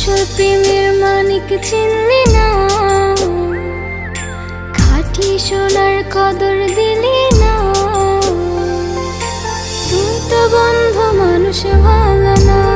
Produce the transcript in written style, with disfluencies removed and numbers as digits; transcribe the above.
আসল প্রেমের মানিক চিনলি না, খাঁটি সোনার কদর দিলি না। তুই তো বন্ধু মানুষ ভালো না।